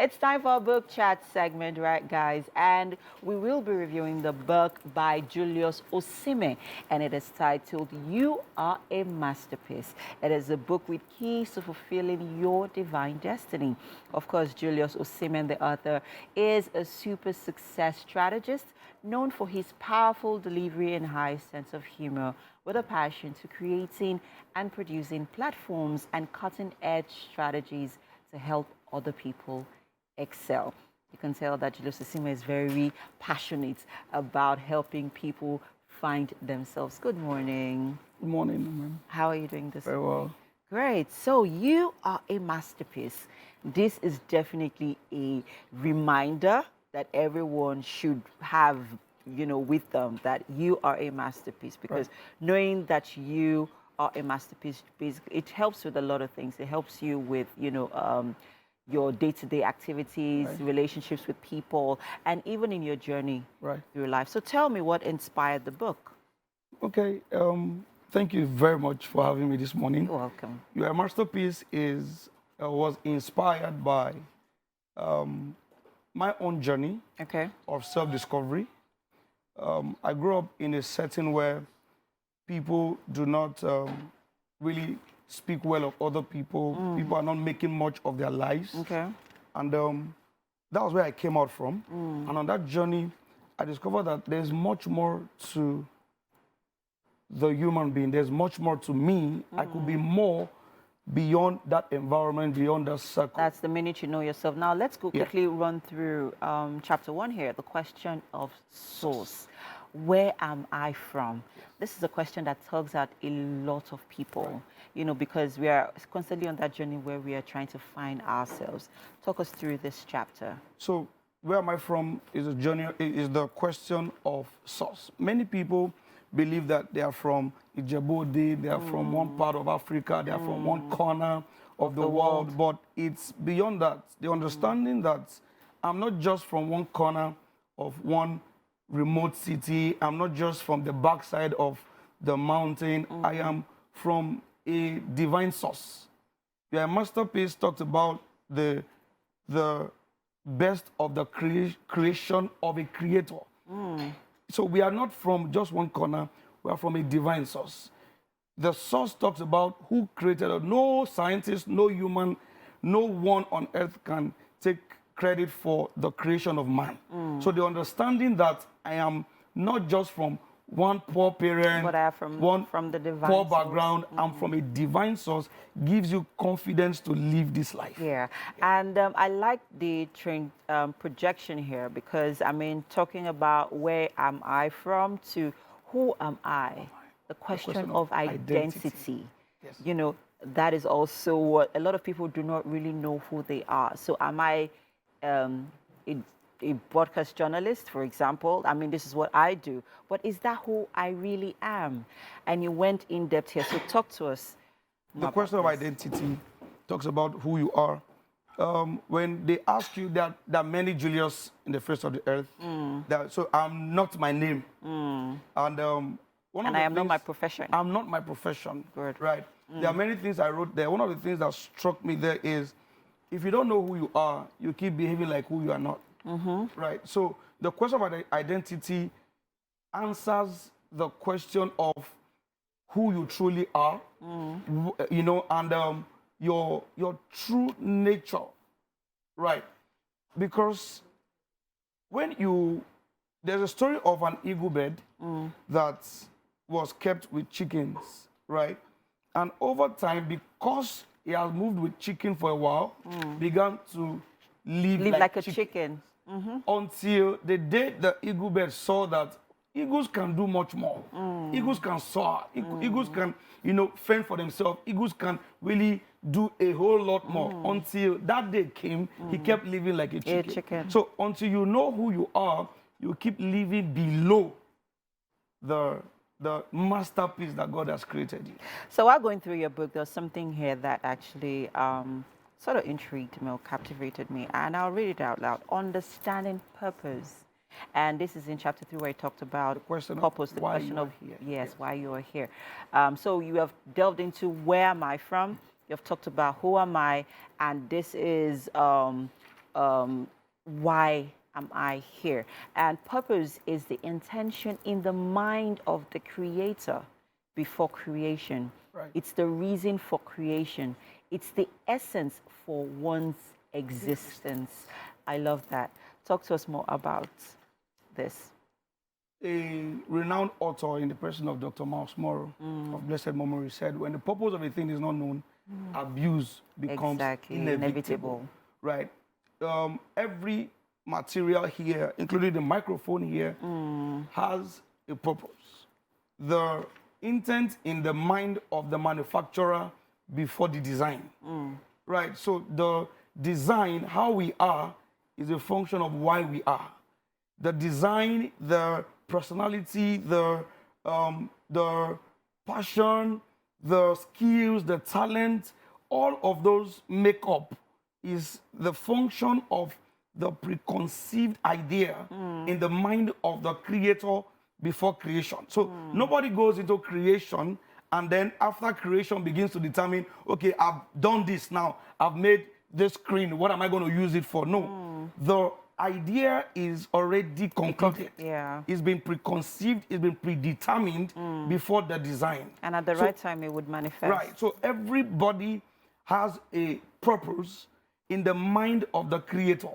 It's time for our book chat segment, right, guys? And we will be reviewing the book by Julius Osimen, and it is titled You Are a Masterpiece. It is a book with keys to fulfilling your divine destiny. Of course, Julius Osimen, the author, is a super success strategist known for his powerful delivery and high sense of humor, with a passion to creating and producing platforms and cutting-edge strategies to help other people excel. You can tell that Julius Osimen is very passionate about helping people find themselves. Good morning. Good morning, ma'am. How are you doing this Very morning? well. Great. So you are a masterpiece. This is definitely a reminder that everyone should have, with them, that you are a masterpiece, because knowing that you are a masterpiece, basically, it helps with a lot of things. It helps you with, your day-to-day activities, relationships with people, and even in your journey through life. So tell me what inspired the book. Okay. Thank you very much for having me this morning. You're welcome. Your masterpiece was inspired by my own journey of self-discovery. I grew up in a setting where people do not really speak well of other people. People are not making much of their lives. And that was where I came out from. And on that journey, I discovered that there's much more to the human being. There's much more to me. I could be more beyond that environment, beyond that circle. That's the minute you know yourself. Now, let's go quickly run through chapter 1 here, the question of source. Where am I from? This is a question that tugs at a lot of people, because we are constantly on that journey where we are trying to find ourselves. Talk us through this chapter. So, where am I from is a journey, is the question of source. Many people believe that they are from Ijebu-Ode, they are from one part of Africa, they are from one corner of the world, but it's beyond that. The understanding that I'm not just from one corner of one remote city, I'm not just from the backside of the mountain, I am from a divine source. Your masterpiece talks about the best of the creation of a creator. So we are not from just one corner, we are from a divine source. The source talks about who created us. No scientist, no human, no one on earth can take credit for the creation of man. So the understanding that I am not just from one poor parent, but I am from the divine poor source. background, I'm from a divine source, gives you confidence to live this life. And I like the projection here, because, talking about where am I from to who am I, the question of identity. That is also what a lot of people do not really know who they are. So am I a broadcast journalist, for example? This is what I do, but is that who I really am? And you went in depth here, so talk to us. The question of identity talks about who you are. When they ask you that there are many Julius in the face of the earth, so I'm not my name. And I am not my profession. I'm not my profession. Good. Right. There are many things I wrote there. One of the things that struck me there is, if you don't know who you are, you keep behaving like who you are not. Right. So the question of identity answers the question of who you truly are, and your true nature. Right. Because there's a story of an eagle bird that was kept with chickens, right? And over time, because he has moved with chicken for a while, began to live like a chicken. Until the day the eagle bird saw that eagles can do much more. Eagles can soar. Eagles can, fend for themselves. Eagles can really do a whole lot more. Until that day came, he kept living like a chicken. So until you know who you are, you keep living below the masterpiece that God has created you. So while going through your book, there's something here that actually sort of intrigued me or captivated me, and I'll read it out loud. Understanding purpose. And this is in chapter 3, where it talked about the question purpose, the question of why you are here. So you have delved into where am I from, you have talked about who am I, and this is why am I here? And purpose is the intention in the mind of the creator before creation. Right. It's the reason for creation. It's the essence for one's existence. I love that. Talk to us more about this. A renowned author in the person of Dr. Miles Morrow of blessed memory said, when the purpose of a thing is not known, abuse becomes inevitable. Right? Every material here, including the microphone here, has a purpose. The intent in the mind of the manufacturer before the design. Right? So the design, how we are, is a function of why we are. The design, the personality, the passion, the skills, the talent, all of those make up is the function of the preconceived idea in the mind of the creator before creation. So nobody goes into creation and then after creation begins to determine, okay, I've done this now, I've made this screen, what am I going to use it for? No, the idea is already concluded. Yeah. It's been preconceived, it's been predetermined before the design. And at the right time, it would manifest. Right. So everybody has a purpose in the mind of the creator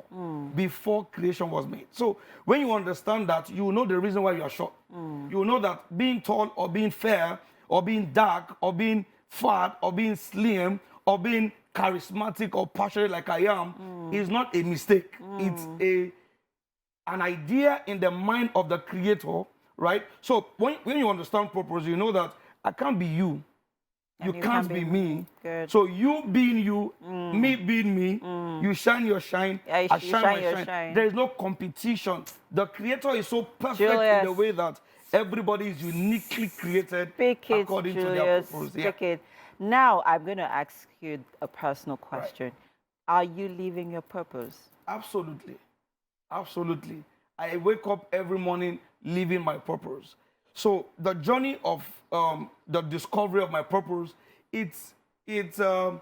before creation was made. So when you understand that, you know the reason why you are short. You know that being tall or being fair or being dark or being fat or being slim or being charismatic or passionate like I am is not a mistake. It's an idea in the mind of the creator, right? So when you understand purpose, you know that I can't be you. You can't be me. Good. So you being you, me being me, you shine your shine, Yeah, I you shine shine my your shine. shine. There is no competition. The creator is so perfect Julius. in the way that everybody is uniquely created Speak it, according to their Julius. purpose. Speak it. Now, I'm going to ask you a personal question. Are you living your purpose? Absolutely. Absolutely. I wake up every morning living my purpose. So the journey of the discovery of my purpose, it's a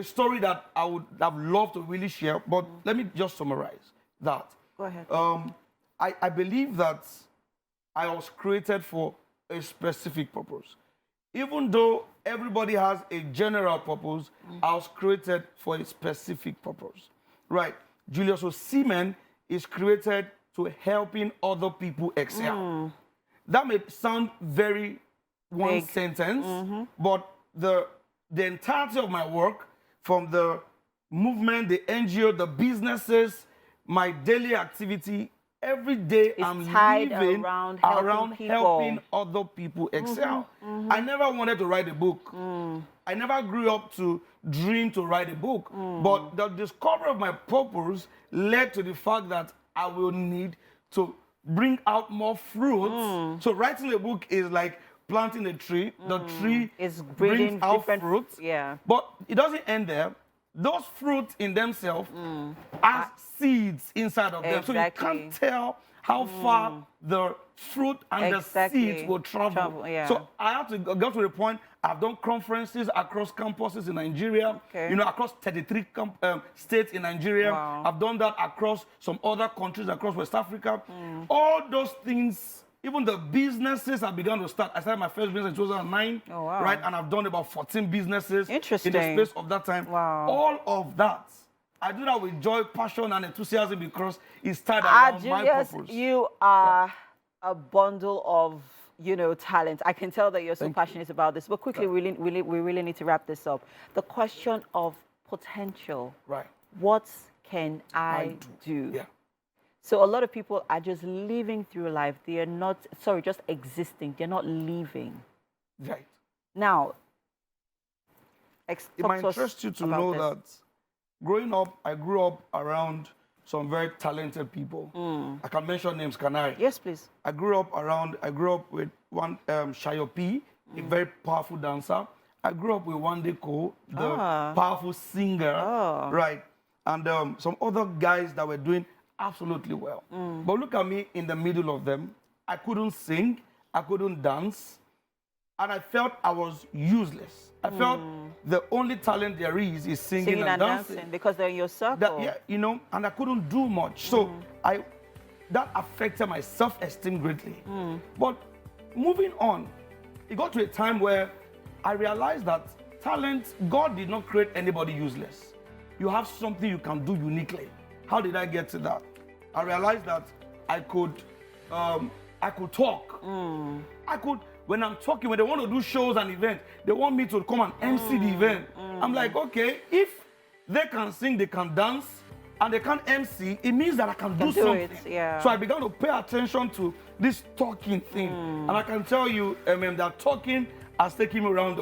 story that I would have loved to really share, but let me just summarize that. Go ahead. I believe that I was created for a specific purpose. Even though everybody has a general purpose, I was created for a specific purpose. Right? Julius Osimen is created to helping other people excel. That may sound very one sentence, but the entirety of my work, from the movement, the NGO, the businesses, my daily activity, every day I'm living around helping other people excel. I never wanted to write a book. I never grew up to dream to write a book. But the discovery of my purpose led to the fact that I will need to bring out more fruits. So writing a book is like planting a tree. The tree brings out fruits. Yeah. But it doesn't end there. Those fruits in themselves are seeds inside of them. So you can't tell how far the fruit and the seeds will travel. So I have to go to the point. I've done conferences across campuses in Nigeria, you know, across 33 states in Nigeria. Wow. I've done that across some other countries across West Africa. All those things, even the businesses I began to start. I started my first business in 2009, right? And I've done about 14 businesses in the space of that time. Wow. All of that, I do that with joy, passion, and enthusiasm because it's tied around my purpose. You are a bundle of, you know, talent. I can tell that you're so passionate about this. But quickly, we really need to wrap this up. The question of potential. Right. What can I do? Yeah. So a lot of people are just living through life. They are not, sorry, just existing. They're not living. Right. Now, it might interest you to know that growing up, I grew up around some very talented people. I can mention names, can I? Yes, please. I grew up with one Shayopi, a very powerful dancer. I grew up with Wande Ko, the powerful singer, right? And some other guys that were doing absolutely well. But look at me in the middle of them. I couldn't sing, I couldn't dance, and I felt I was useless. I felt the only talent there is singing and dancing. because they're in your circle. Yeah, you know, and I couldn't do much. So that affected my self-esteem greatly. But moving on, it got to a time where I realized that talent, God did not create anybody useless. You have something you can do uniquely. How did I get to that? I realized that I could talk. When I'm talking, when they want to do shows and events, they want me to come and MC the event. I'm like, okay, if they can sing, they can dance, and they can MC, it means that I can do something. Yeah. So I began to pay attention to this talking thing. And I can tell you, that talking has taken me around,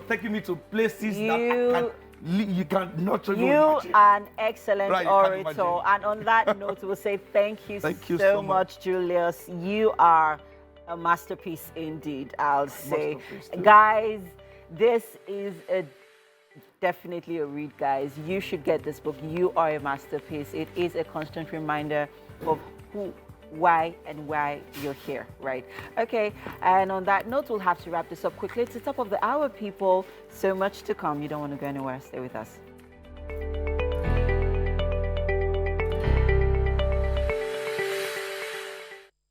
taking me to places that you can nurture. You are an excellent orator. And on that note, we'll say thank you so much, Julius. You are a masterpiece indeed, I'll say. Guys, this is definitely a read, guys. You should get this book. You are a masterpiece. It is a constant reminder of who, why you're here, right? Okay, and on that note, we'll have to wrap this up quickly. It's the top of the hour, people. So much to come. You don't want to go anywhere. Stay with us.